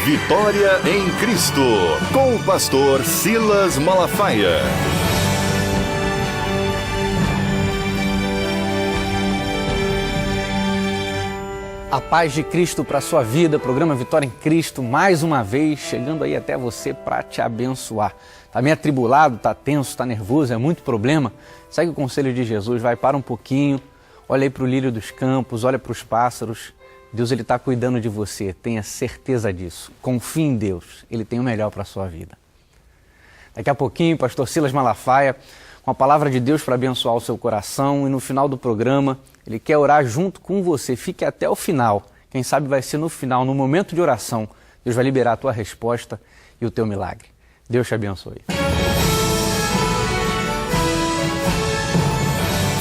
Vitória em Cristo, com o pastor Silas Malafaia. A paz de Cristo para a sua vida, programa Vitória em Cristo, mais uma vez, chegando aí até você para te abençoar. Tá meio atribulado, tá tenso, tá nervoso, é muito problema? Segue o conselho de Jesus, vai, para um pouquinho, olha aí para o lírio dos campos, olha para os pássaros. Deus, Ele está cuidando de você, tenha certeza disso. Confie em Deus, Ele tem o melhor para a sua vida. Daqui a pouquinho, pastor Silas Malafaia, com a palavra de Deus para abençoar o seu coração, e no final do programa, Ele quer orar junto com você. Fique até o final. Quem sabe vai ser no final, no momento de oração, Deus vai liberar a tua resposta e o teu milagre. Deus te abençoe.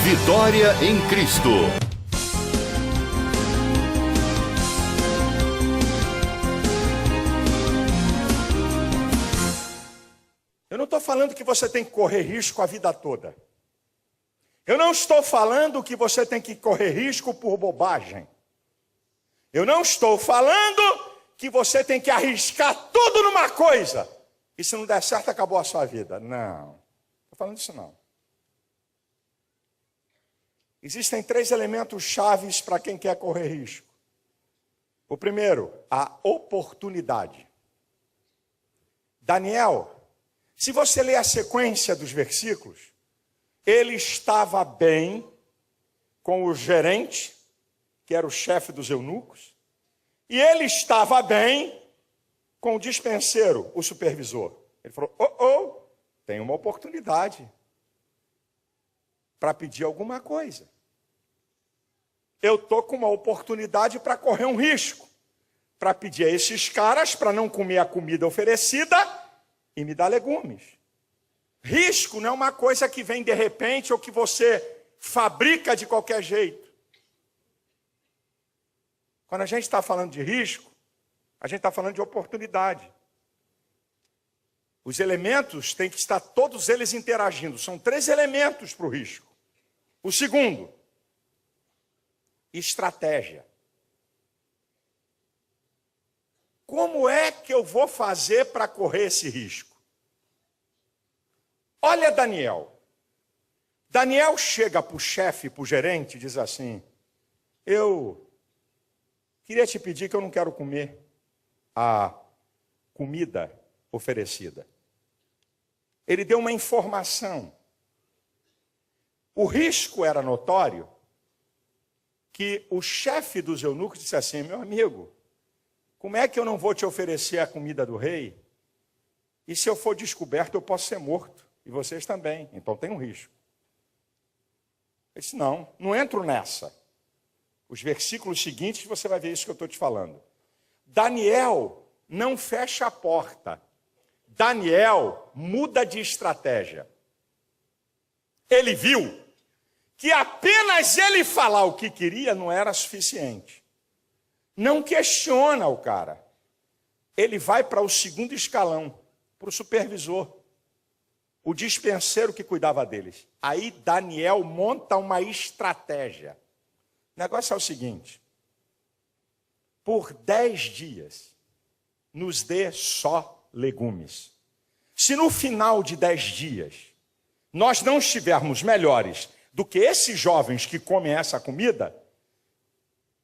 Vitória em Cristo. Eu não estou falando que você tem que correr risco a vida toda. Eu não estou falando que você tem que correr risco por bobagem. Eu não estou falando que você tem que arriscar tudo numa coisa. E se não der certo, acabou a sua vida. Não. Estou falando disso não. Existem 3 elementos chaves para quem quer correr risco. O primeiro, a oportunidade. Daniel, se você ler a sequência dos versículos, ele estava bem com o gerente, que era o chefe dos eunucos, e ele estava bem com o dispenseiro, o supervisor. Ele falou, tem uma oportunidade para pedir alguma coisa. Eu estou com uma oportunidade para correr um risco, para pedir a esses caras para não comer a comida oferecida e me dar legumes. Risco não é uma coisa que vem de repente ou que você fabrica de qualquer jeito. Quando a gente está falando de risco, a gente está falando de oportunidade. Os elementos têm que estar todos eles interagindo. São 3 elementos para o risco. O segundo, estratégia. Como é que eu vou fazer para correr esse risco? Olha Daniel. Daniel chega para o chefe, para o gerente, e diz assim, eu queria te pedir que eu não quero comer a comida oferecida. Ele deu uma informação. O risco era notório que o chefe dos eunucos disse assim, meu amigo, como é que eu não vou te oferecer a comida do rei? E se eu for descoberto, eu posso ser morto. E vocês também. Então tem um risco. Ele disse, não entro nessa. Os versículos seguintes, você vai ver isso que eu estou te falando. Daniel não fecha a porta. Daniel muda de estratégia. Ele viu que apenas ele falar o que queria não era suficiente. Não questiona o cara. Ele vai para o segundo escalão, para o supervisor, o dispenseiro que cuidava deles. Aí Daniel monta uma estratégia. O negócio é o seguinte, por 10 dias, nos dê só legumes. Se no final de 10 dias, nós não estivermos melhores do que esses jovens que comem essa comida,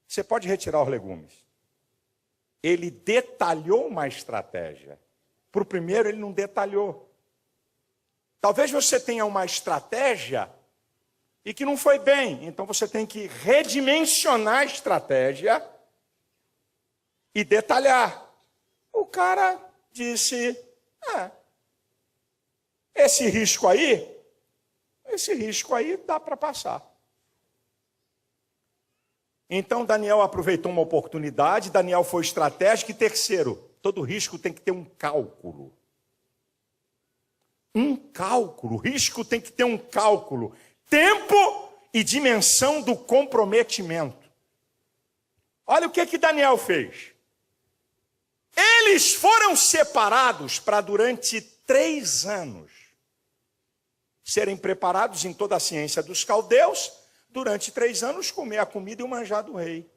você pode retirar os legumes. Ele detalhou uma estratégia. Para o primeiro, ele não detalhou. Talvez você tenha uma estratégia e que não foi bem. Então, você tem que redimensionar a estratégia e detalhar. O cara disse, esse risco aí dá para passar. Então, Daniel aproveitou uma oportunidade, Daniel foi estratégico. E terceiro, todo risco tem que ter um cálculo. Risco tem que ter um cálculo. Tempo e dimensão do comprometimento. Olha o que Daniel fez. Eles foram separados para durante 3 anos serem preparados em toda a ciência dos caldeus, durante 3 anos comer a comida e o manjar do rei.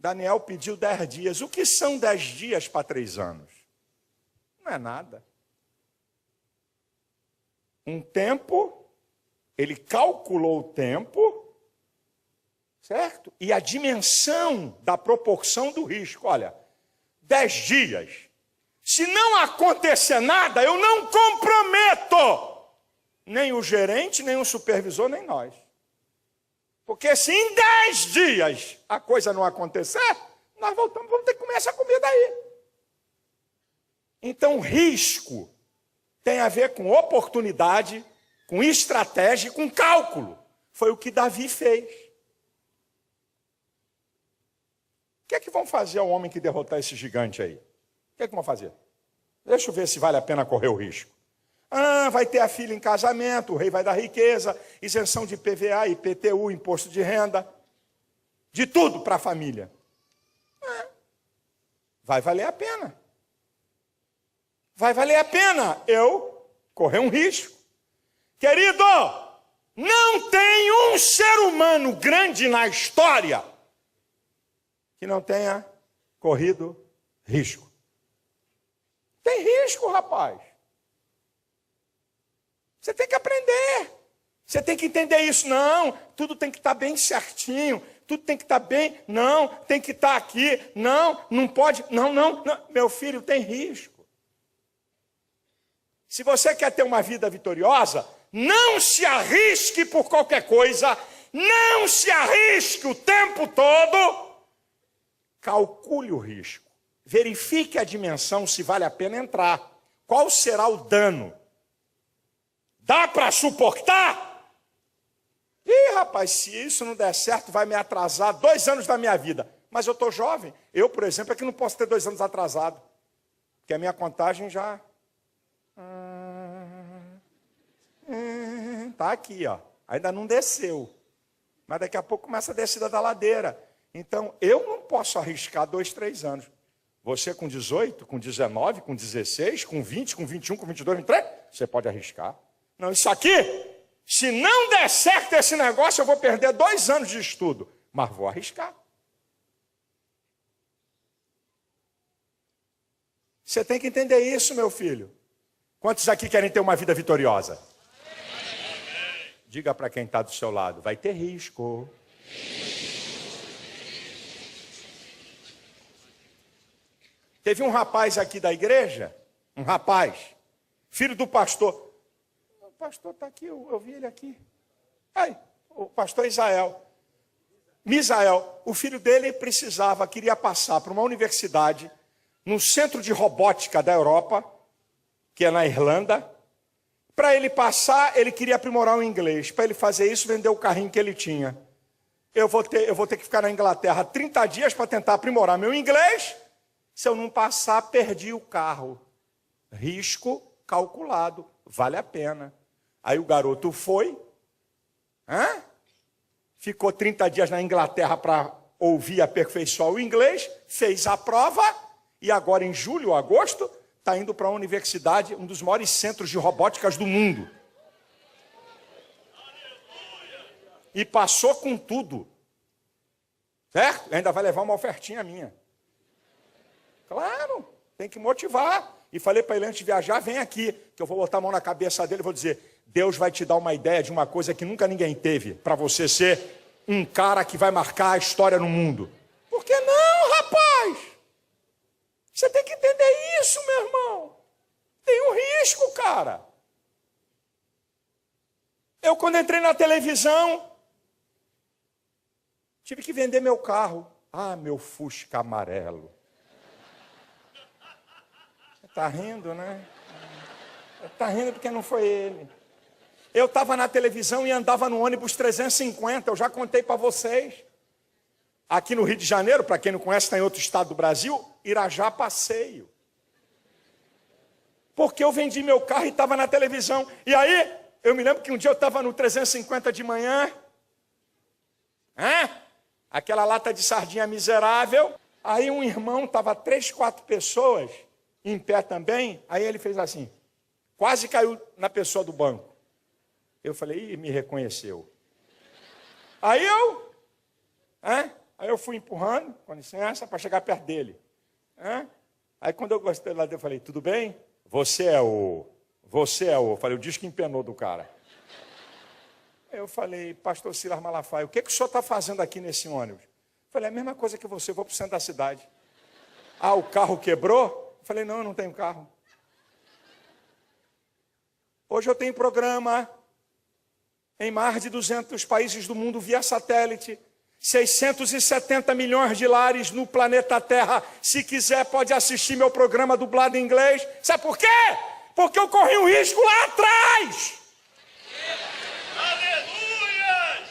Daniel pediu 10 dias. O que são 10 dias para 3 anos? Não é nada. Um tempo, ele calculou o tempo, certo? E a dimensão da proporção do risco. Olha, 10 dias. Se não acontecer nada, eu não comprometo nem o gerente, nem o supervisor, nem nós. Porque se em 10 dias a coisa não acontecer, nós vamos ter que começar a comer daí. Então, risco tem a ver com oportunidade, com estratégia e com cálculo. Foi o que Davi fez. O que é que vão fazer ao homem que derrotar esse gigante aí? O que é que vão fazer? Deixa eu ver se vale a pena correr o risco. Vai ter a filha em casamento, o rei vai dar riqueza, isenção de PVA, IPTU, imposto de renda, de tudo para a família. Vai valer a pena. Vai valer a pena eu correr um risco. Querido, não tem um ser humano grande na história que não tenha corrido risco. Tem risco, rapaz. Você tem que aprender. Você tem que entender isso. Não, tudo tem que estar bem certinho. Tudo tem que estar bem. Não, tem que estar aqui. Não, não pode. Não. Meu filho, tem risco. Se você quer ter uma vida vitoriosa, não se arrisque por qualquer coisa. Não se arrisque o tempo todo. Calcule o risco. Verifique a dimensão, se vale a pena entrar. Qual será o dano? Dá para suportar? Ih, rapaz, se isso não der certo, vai me atrasar 2 anos da minha vida. Mas eu estou jovem. Eu, por exemplo, é que não posso ter 2 anos atrasado. Porque a minha contagem já... Está aqui, ó. Ainda não desceu. Mas daqui a pouco começa a descida da ladeira. Então, eu não posso arriscar 2, 3 anos. Você com 18, com 19, com 16, com 20, com 21, com 22, 23, você pode arriscar. Não, isso aqui, se não der certo esse negócio, eu vou perder 2 anos de estudo. Mas vou arriscar. Você tem que entender isso, meu filho. Quantos aqui querem ter uma vida vitoriosa? Diga para quem está do seu lado, vai ter risco. Teve um rapaz aqui da igreja, um rapaz, filho do pastor. O pastor está aqui, eu vi ele aqui. Aí, o pastor Misael, o filho dele queria passar para uma universidade, no centro de robótica da Europa, que é na Irlanda. Para ele passar, ele queria aprimorar o inglês. Para ele fazer isso, vender o carrinho que ele tinha. Eu vou ter que ficar na Inglaterra 30 dias para tentar aprimorar meu inglês. Se eu não passar, perdi o carro. Risco calculado, vale a pena. Aí o garoto foi, ficou 30 dias na Inglaterra para ouvir e aperfeiçoar o inglês, fez a prova e agora em julho ou agosto está indo para a universidade, um dos maiores centros de robóticas do mundo. E passou com tudo. Certo? E ainda vai levar uma ofertinha minha. Claro, tem que motivar. E falei para ele antes de viajar, vem aqui, que eu vou botar a mão na cabeça dele e vou dizer, Deus vai te dar uma ideia de uma coisa que nunca ninguém teve, para você ser um cara que vai marcar a história no mundo. Por que não, rapaz? Você tem que entender isso, meu irmão. Tem um risco, cara. Eu, quando entrei na televisão, tive que vender meu carro. Meu Fusca amarelo. Está rindo, né? Está rindo porque não foi ele. Eu estava na televisão e andava no ônibus 350, eu já contei para vocês. Aqui no Rio de Janeiro, para quem não conhece, está em outro estado do Brasil, Irajá Passeio. Porque eu vendi meu carro e estava na televisão. E aí, eu me lembro que um dia eu estava no 350 de manhã. Aquela lata de sardinha miserável. Aí um irmão, estava 3, 4 pessoas em pé também. Aí ele fez assim, quase caiu na pessoa do banco. Eu falei, me reconheceu. Aí eu... Aí eu fui empurrando, com licença, para chegar perto dele. Aí quando eu gostei lá dele, eu falei, tudo bem? Você é o... Eu falei, o disco empenou do cara. Aí eu falei, pastor Silas Malafaia, o que o senhor está fazendo aqui nesse ônibus? Eu falei, a mesma coisa que você, vou para o centro da cidade. Ah, o carro quebrou? Eu falei, não, eu não tenho carro. Hoje eu tenho programa em mais de 200 países do mundo via satélite. 670 milhões de lares no planeta Terra. Se quiser, pode assistir meu programa dublado em inglês. Sabe por quê? Porque eu corri um risco lá atrás. Aleluia!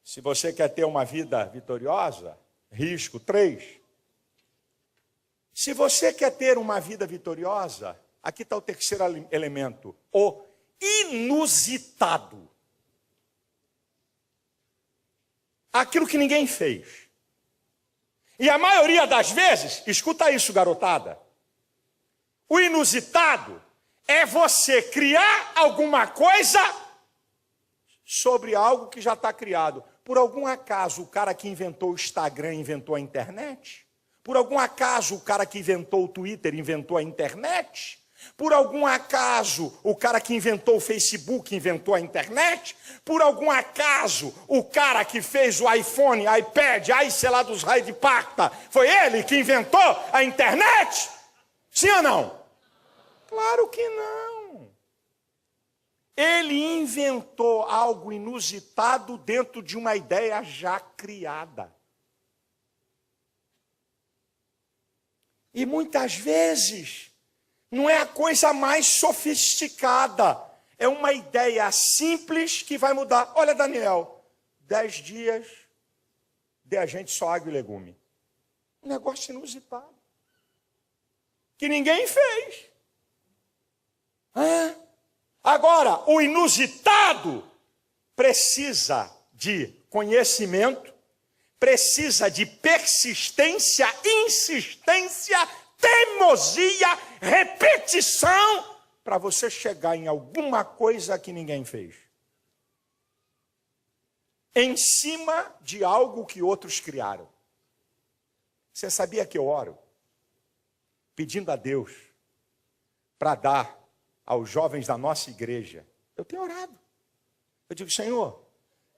Se você quer ter uma vida vitoriosa, risco 3. Se você quer ter uma vida vitoriosa, aqui está o terceiro elemento, o inusitado. Aquilo que ninguém fez. E a maioria das vezes, escuta isso, garotada, o inusitado é você criar alguma coisa sobre algo que já está criado. Por algum acaso, o cara que inventou o Instagram inventou a internet? Por algum acaso, o cara que inventou o Twitter inventou a internet? Por algum acaso, o cara que inventou o Facebook inventou a internet? Por algum acaso, o cara que fez o iPhone, iPad, sei lá dos raios de parta, foi ele que inventou a internet? Sim ou não? Claro que não. Ele inventou algo inusitado dentro de uma ideia já criada. E muitas vezes não é a coisa mais sofisticada. É uma ideia simples que vai mudar. Olha, Daniel, 10 dias dê a gente só água e legume. Um negócio inusitado. Que ninguém fez. Agora, o inusitado precisa de conhecimento, precisa de persistência, insistência, teimosia, repetição, para você chegar em alguma coisa que ninguém fez. Em cima de algo que outros criaram. Você sabia que eu oro? Pedindo a Deus para dar aos jovens da nossa igreja. Eu tenho orado. Eu digo, Senhor,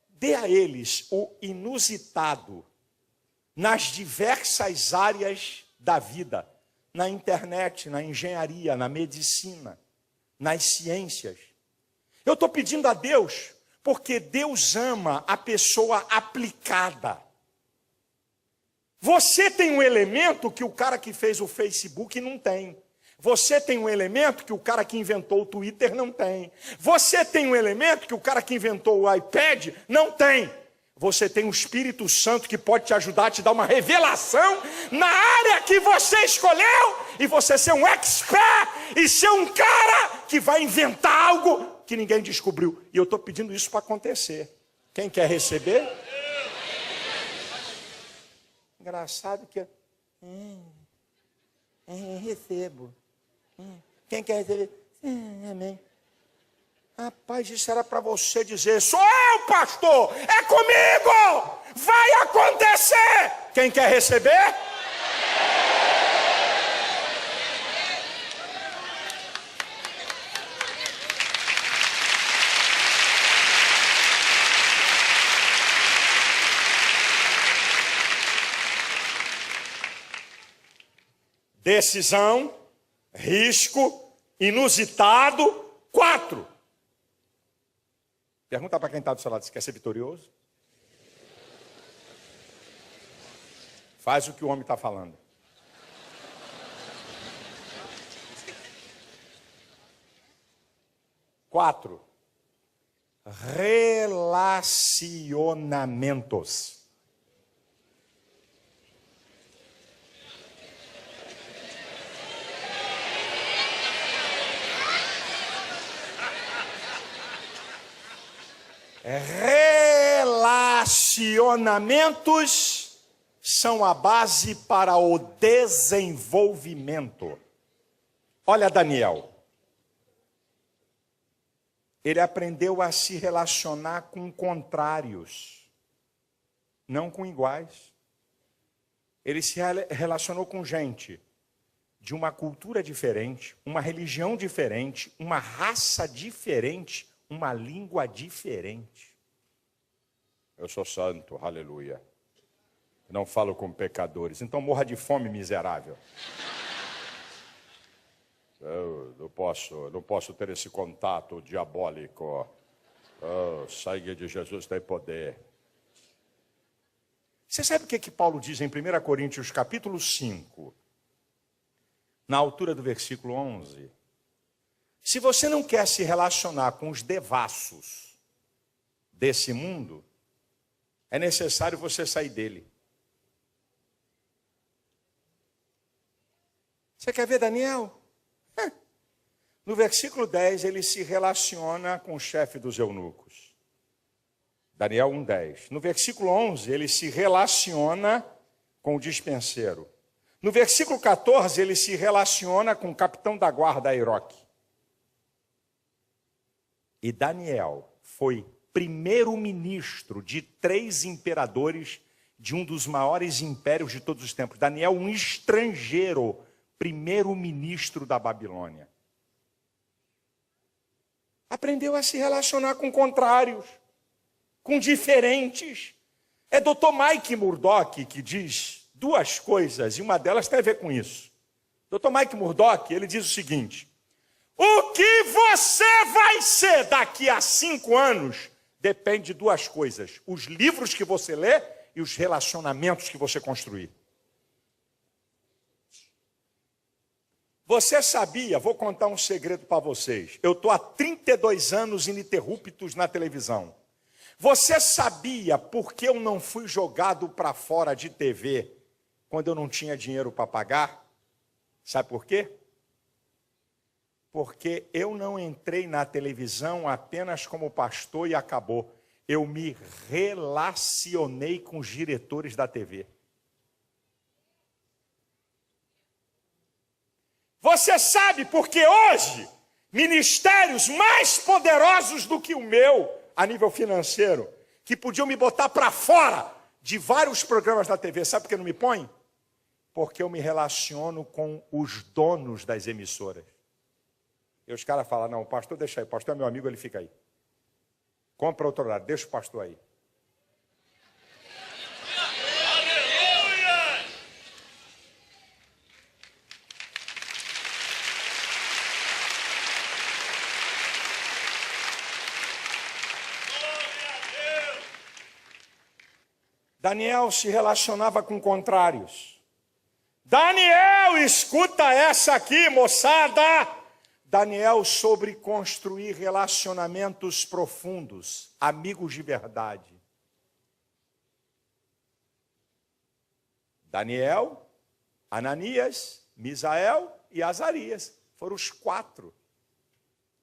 dê a eles o inusitado nas diversas áreas da vida. Na internet, na engenharia, na medicina, nas ciências. Eu estou pedindo a Deus, porque Deus ama a pessoa aplicada. Você tem um elemento que o cara que fez o Facebook não tem. Você tem um elemento que o cara que inventou o Twitter não tem. Você tem um elemento que o cara que inventou o iPad não tem. Você tem o Espírito Santo que pode te ajudar a te dar uma revelação na área que você escolheu e você ser um expert e ser um cara que vai inventar algo que ninguém descobriu. E eu estou pedindo isso para acontecer. Quem quer receber? Engraçado que recebo. Quem quer receber? Amém. Rapaz, isso era para você dizer, sou eu, pastor, é comigo, vai acontecer. Quem quer receber? Decisão, risco, inusitado, 4. Pergunta para quem está do seu lado, se quer ser vitorioso? Faz o que o homem está falando. Quatro. Relacionamentos. Relacionamentos são a base para o desenvolvimento. Olha, Daniel. ele aprendeu a se relacionar com contrários, não com iguais. Ele se relacionou com gente de uma cultura diferente, uma religião diferente, uma raça diferente, uma língua diferente. Eu sou santo, aleluia. Não falo com pecadores, então morra de fome, miserável. Eu não posso ter esse contato diabólico. O sangue de Jesus tem poder. Você sabe o que Paulo diz em 1 Coríntios capítulo 5, na altura do versículo 11? Se você não quer se relacionar com os devassos desse mundo, é necessário você sair dele. Você quer ver Daniel? No versículo 10, ele se relaciona com o chefe dos eunucos. Daniel 1:10. No versículo 11, ele se relaciona com o dispenseiro. No versículo 14, ele se relaciona com o capitão da guarda Airoque. E Daniel foi primeiro-ministro de 3 imperadores de um dos maiores impérios de todos os tempos. Daniel, um estrangeiro, primeiro-ministro da Babilônia. Aprendeu a se relacionar com contrários, com diferentes. É Dr. Mike Murdock que diz 2 coisas, e uma delas tem a ver com isso. Dr. Mike Murdock, ele diz o seguinte: o que você vai ser daqui a 5 anos depende de 2 coisas: os livros que você lê e os relacionamentos que você construir. Você sabia, vou contar um segredo para vocês. Eu estou há 32 anos ininterruptos na televisão. Você sabia por que eu não fui jogado para fora de TV quando eu não tinha dinheiro para pagar? Sabe por quê? Porque eu não entrei na televisão apenas como pastor e acabou. Eu me relacionei com os diretores da TV. Você sabe porque hoje, ministérios mais poderosos do que o meu, a nível financeiro, que podiam me botar para fora de vários programas da TV, sabe por que não me põe? Porque eu me relaciono com os donos das emissoras. E os caras falam: não, o pastor deixa aí, o pastor é meu amigo, ele fica aí. Compra outro horário, deixa o pastor aí. Daniel se relacionava com contrários. Daniel, escuta essa aqui, moçada. Daniel sobre construir relacionamentos profundos, amigos de verdade. Daniel, Ananias, Misael e Azarias foram os 4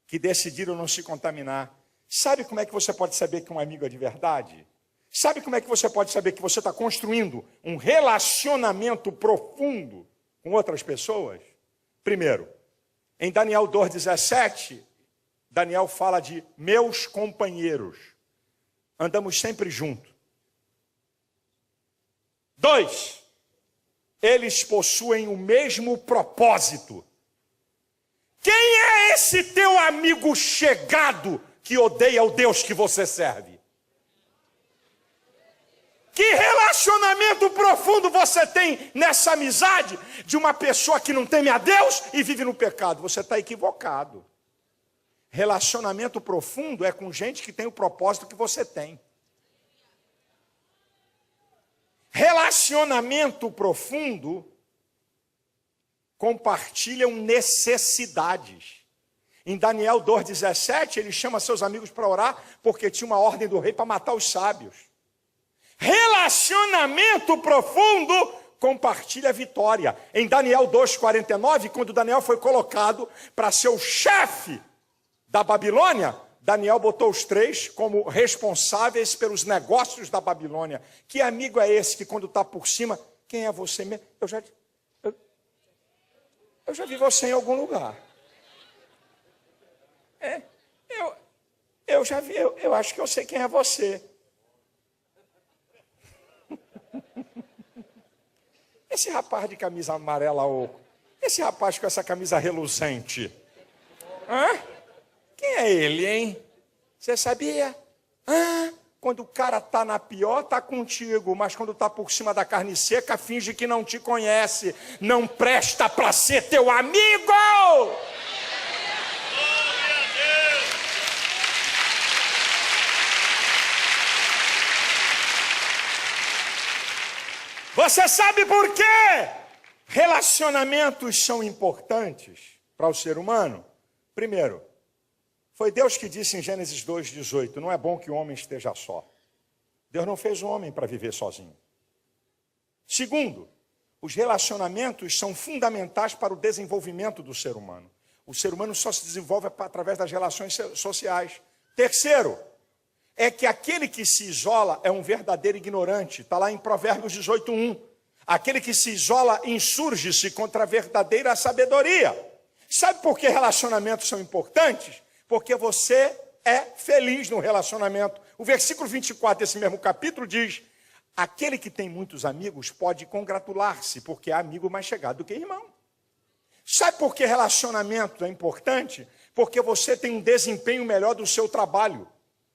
que decidiram não se contaminar. Sabe como é que você pode saber que um amigo é de verdade? Sabe como é que você pode saber que você está construindo um relacionamento profundo com outras pessoas? Primeiro, em Daniel 2,17, Daniel fala de meus companheiros. Andamos sempre juntos. 2, eles possuem o mesmo propósito. Quem é esse teu amigo chegado que odeia o Deus que você serve? Que relacionamento profundo você tem nessa amizade de uma pessoa que não teme a Deus e vive no pecado? Você está equivocado. Relacionamento profundo é com gente que tem o propósito que você tem. Relacionamento profundo compartilham necessidades. Em Daniel 2,17, ele chama seus amigos para orar porque tinha uma ordem do rei para matar os sábios. Relacionamento profundo compartilha a vitória. Em Daniel 2,49, quando Daniel foi colocado para ser o chefe da Babilônia, Daniel botou os 3 como responsáveis pelos negócios da Babilônia. Que amigo é esse que quando está por cima, quem é você mesmo? Eu já vi você em algum lugar. eu já vi, eu acho que eu sei quem é você. Esse rapaz de camisa amarela oco, esse rapaz com essa camisa reluzente, quem é ele, hein? Você sabia? Quando o cara tá na pior, tá contigo, mas quando tá por cima da carne seca, finge que não te conhece. Não presta para ser teu amigo! Você sabe por quê? Relacionamentos são importantes para o ser humano. Primeiro, foi Deus que disse em Gênesis 2,18, não é bom que o homem esteja só. Deus não fez o homem para viver sozinho. Segundo, os relacionamentos são fundamentais para o desenvolvimento do ser humano. O ser humano só se desenvolve através das relações sociais. Terceiro, é que aquele que se isola é um verdadeiro ignorante. Está lá em Provérbios 18:1. Aquele que se isola insurge-se contra a verdadeira sabedoria. Sabe por que relacionamentos são importantes? Porque você é feliz no relacionamento. O versículo 24 desse mesmo capítulo diz: aquele que tem muitos amigos pode congratular-se, porque é amigo mais chegado do que irmão. Sabe por que relacionamento é importante? Porque você tem um desempenho melhor do seu trabalho.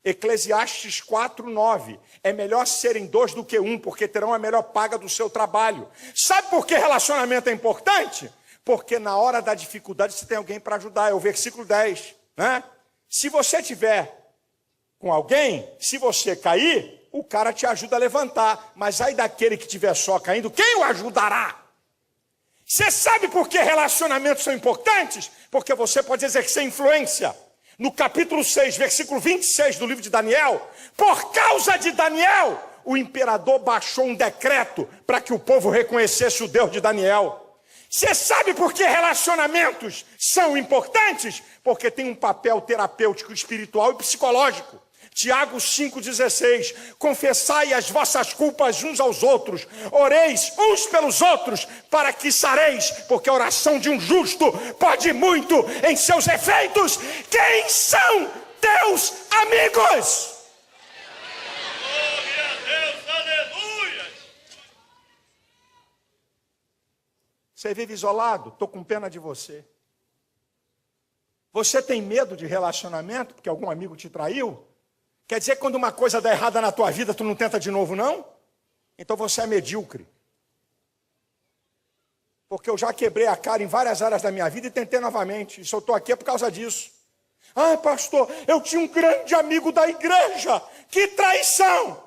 Eclesiastes 4:9. É melhor serem 2 do que 1, porque terão a melhor paga do seu trabalho. Sabe por que relacionamento é importante? Porque na hora da dificuldade você tem alguém para ajudar. É o versículo 10. Né? Se você tiver com alguém, se você cair, o cara te ajuda a levantar. Mas aí daquele que estiver só caindo, quem o ajudará? Você sabe por que relacionamentos são importantes? Porque você pode exercer influência. No capítulo 6, versículo 26 do livro de Daniel, por causa de Daniel, o imperador baixou um decreto para que o povo reconhecesse o Deus de Daniel. Você sabe por que relacionamentos são importantes? Porque tem um papel terapêutico, espiritual e psicológico. Tiago 5,16, confessai as vossas culpas uns aos outros, oreis uns pelos outros, para que sareis, porque a oração de um justo pode muito em seus efeitos. Quem são teus amigos? Glória a Deus, aleluia! Você vive isolado? Estou com pena de você. Você tem medo de relacionamento, porque algum amigo te traiu? Quer dizer que quando uma coisa dá errada na tua vida, tu não tenta de novo, não? Então você é medíocre. Porque eu já quebrei a cara em várias áreas da minha vida e tentei novamente. E se eu estou aqui é por causa disso. Pastor, eu tinha um grande amigo da igreja. Que traição!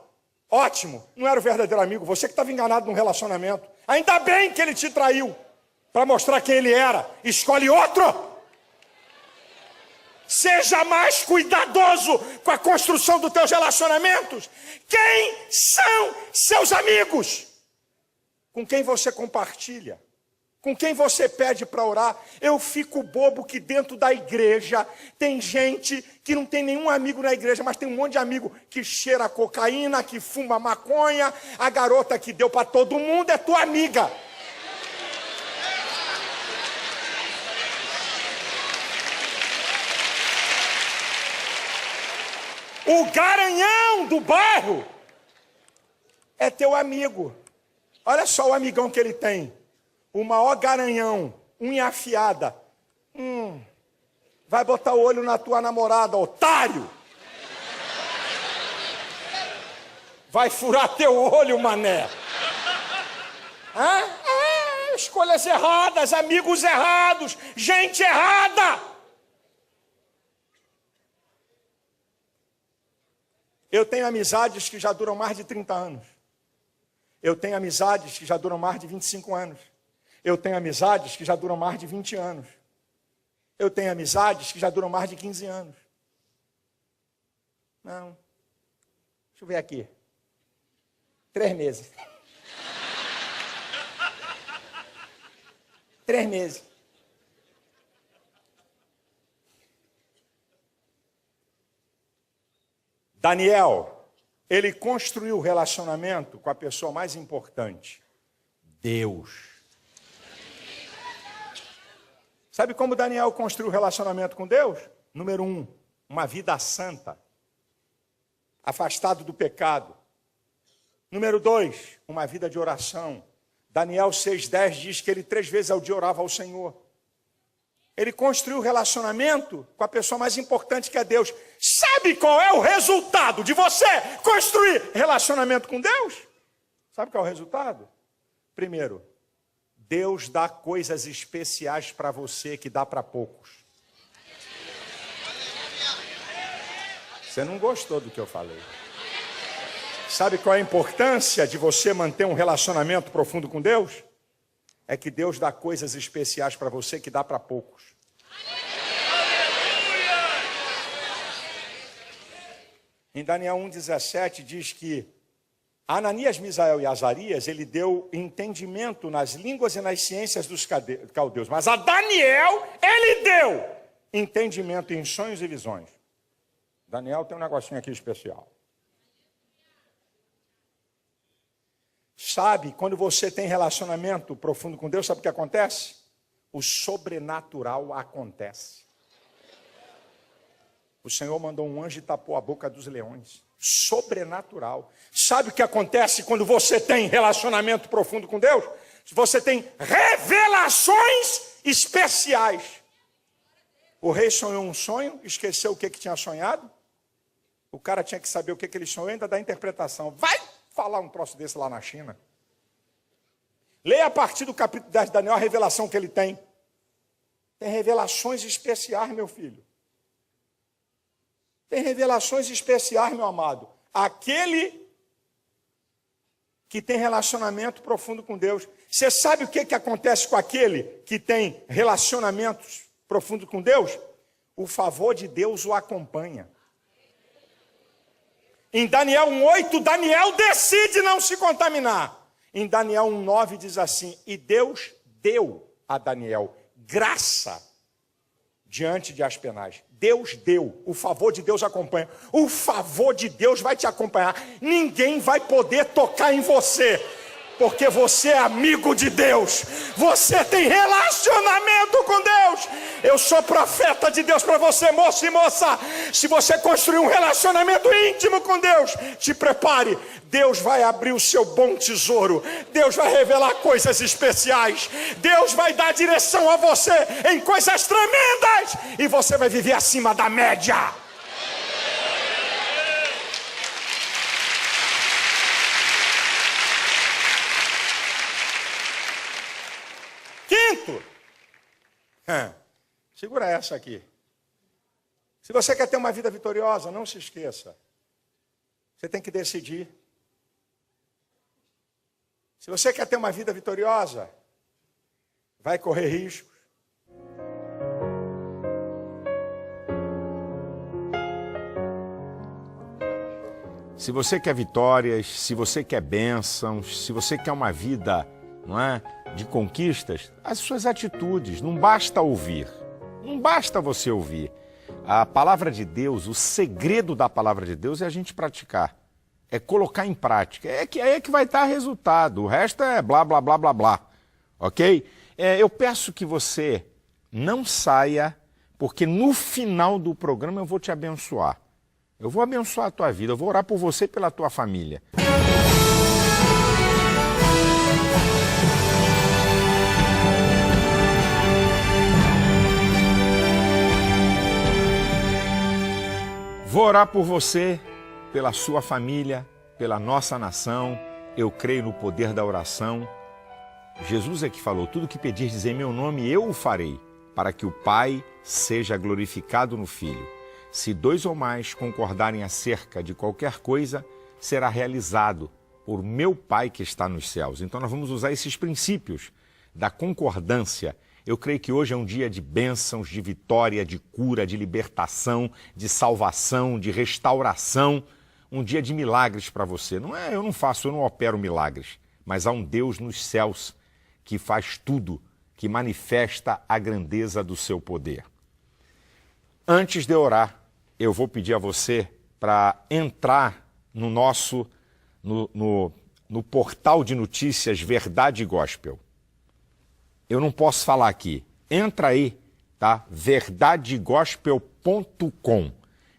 Ótimo, não era o verdadeiro amigo. Você que estava enganado num relacionamento. Ainda bem que ele te traiu. Para mostrar quem ele era. Escolhe outro. Seja mais cuidadoso com a construção dos teus relacionamentos. Quem são seus amigos? Com quem você compartilha? Com quem você pede para orar? Eu fico bobo que dentro da igreja tem gente que não tem nenhum amigo na igreja, mas tem um monte de amigo que cheira cocaína, que fuma maconha. A garota que deu para todo mundo é tua amiga. O garanhão do bairro é teu amigo. Olha só o amigão que ele tem. O maior garanhão, unha afiada. Vai botar o olho na tua namorada, otário. Vai furar teu olho, mané. Escolhas erradas, amigos errados, gente errada. Eu tenho amizades que já duram mais de 30 anos. Eu tenho amizades que já duram mais de 25 anos. Eu tenho amizades que já duram mais de 20 anos. Eu tenho amizades que já duram mais de 15 anos. Não. Deixa eu ver aqui. 3 meses. 3 meses. Daniel, ele construiu o relacionamento com a pessoa mais importante, Deus. Sabe como Daniel construiu o relacionamento com Deus? Número 1, uma vida santa, afastado do pecado. Número 2, uma vida de oração. Daniel 6,10 diz que ele 3 vezes ao dia orava ao Senhor. Ele construiu relacionamento com a pessoa mais importante que é Deus. Sabe qual é o resultado de você construir relacionamento com Deus? Sabe qual é o resultado? Primeiro, Deus dá coisas especiais para você que dá para poucos. Você não gostou do que eu falei. Sabe qual é a importância de você manter um relacionamento profundo com Deus? É que Deus dá coisas especiais para você que dá para poucos. Em Daniel 1,17 diz que Ananias, Misael e Azarias, ele deu entendimento nas línguas e nas ciências dos caldeus. Mas a Daniel, ele deu entendimento em sonhos e visões. Daniel tem um negocinho aqui especial. Sabe, quando você tem relacionamento profundo com Deus, sabe o que acontece? O sobrenatural acontece. O Senhor mandou um anjo e tapou a boca dos leões. Sobrenatural. Sabe o que acontece quando você tem relacionamento profundo com Deus? Você tem revelações especiais. O rei sonhou um sonho, esqueceu o que tinha sonhado. O cara tinha que saber o que ele sonhou e ainda dar interpretação. Vai falar um troço desse lá na China. Leia a partir do capítulo 10 de Daniel a revelação que ele tem. Tem revelações especiais, meu filho. Tem revelações especiais, meu amado. Aquele que tem relacionamento profundo com Deus. Você sabe o que acontece com aquele que tem relacionamentos profundos com Deus? O favor de Deus o acompanha. Em Daniel 1,8, Daniel decide não se contaminar. Em Daniel 1,9 diz assim, e Deus deu a Daniel graça diante de Aspenaz. Deus deu, o favor de Deus acompanha. O favor de Deus vai te acompanhar. Ninguém vai poder tocar em você, porque você é amigo de Deus. Você tem relacionamento com Deus. Eu sou profeta de Deus para você, moço e moça. Se você construir um relacionamento íntimo com Deus, te prepare. Deus vai abrir o seu bom tesouro. Deus vai revelar coisas especiais. Deus vai dar direção a você em coisas tremendas. E você vai viver acima da média. Quinto, segura essa aqui. Se você quer ter uma vida vitoriosa, não se esqueça. Você tem que decidir. Se você quer ter uma vida vitoriosa, vai correr riscos. Se você quer vitórias, se você quer bênçãos, se você quer uma vida, não é, de conquistas, as suas atitudes, não basta ouvir. Não basta você ouvir. A palavra de Deus, o segredo da palavra de Deus é a gente praticar. É colocar em prática. É que vai dar resultado. O resto é blá, blá, blá, blá, blá. Ok? Eu peço que você não saia, porque no final do programa eu vou te abençoar. Eu vou abençoar a tua vida. Eu vou orar por você e pela tua família. Vou orar por você, pela sua família, pela nossa nação. Eu creio no poder da oração. Jesus é que falou, tudo que pedirdes em meu nome, eu o farei, para que o Pai seja glorificado no Filho. Se 2 ou mais concordarem acerca de qualquer coisa, será realizado por meu Pai que está nos céus. Então nós vamos usar esses princípios da concordância. Eu creio que hoje é um dia de bênçãos, de vitória, de cura, de libertação, de salvação, de restauração. Um dia de milagres para você. Eu não opero milagres, mas há um Deus nos céus que faz tudo, que manifesta a grandeza do seu poder. Antes de orar, eu vou pedir a você para entrar no nosso, no portal de notícias Verdade Gospel. Eu não posso falar aqui. Entra aí, tá? verdadegospel.com.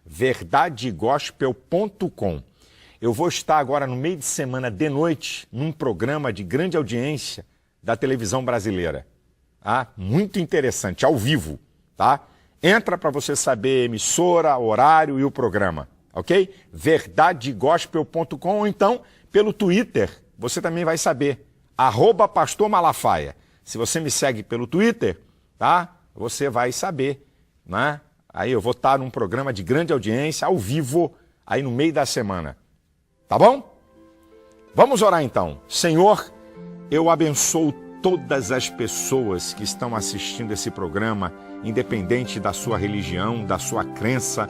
verdadegospel.com. Eu vou estar agora no meio de semana de noite num programa de grande audiência da televisão brasileira. Tá? Muito interessante, ao vivo, tá? Entra para você saber a emissora, horário e o programa, ok? verdadegospel.com ou então pelo Twitter, você também vai saber, @Pastor Malafaia. Se você me segue pelo Twitter, tá? Você vai saber, né? Aí eu vou estar num programa de grande audiência, ao vivo, aí no meio da semana. Tá bom? Vamos orar então. Senhor, eu abençoo todas as pessoas que estão assistindo esse programa, independente da sua religião, da sua crença.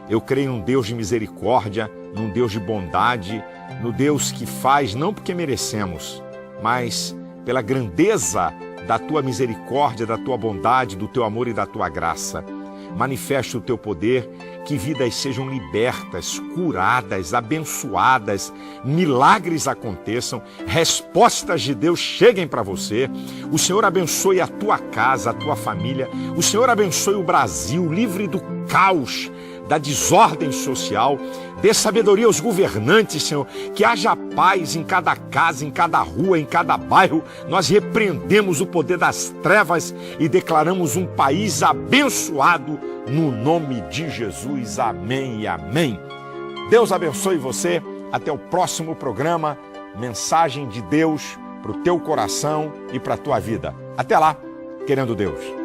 Eu creio num Deus de misericórdia, num Deus de bondade, no Deus que faz não porque merecemos, mas pela grandeza da tua misericórdia, da tua bondade, do teu amor e da tua graça. Manifeste o teu poder, que vidas sejam libertas, curadas, abençoadas, milagres aconteçam, respostas de Deus cheguem para você. O Senhor abençoe a tua casa, a tua família. O Senhor abençoe o Brasil, livre do caos, da desordem social. Dê sabedoria aos governantes, Senhor, que haja paz em cada casa, em cada rua, em cada bairro. Nós repreendemos o poder das trevas e declaramos um país abençoado no nome de Jesus. Amém e amém. Deus abençoe você. Até o próximo programa. Mensagem de Deus para o teu coração e para a tua vida. Até lá, querendo Deus.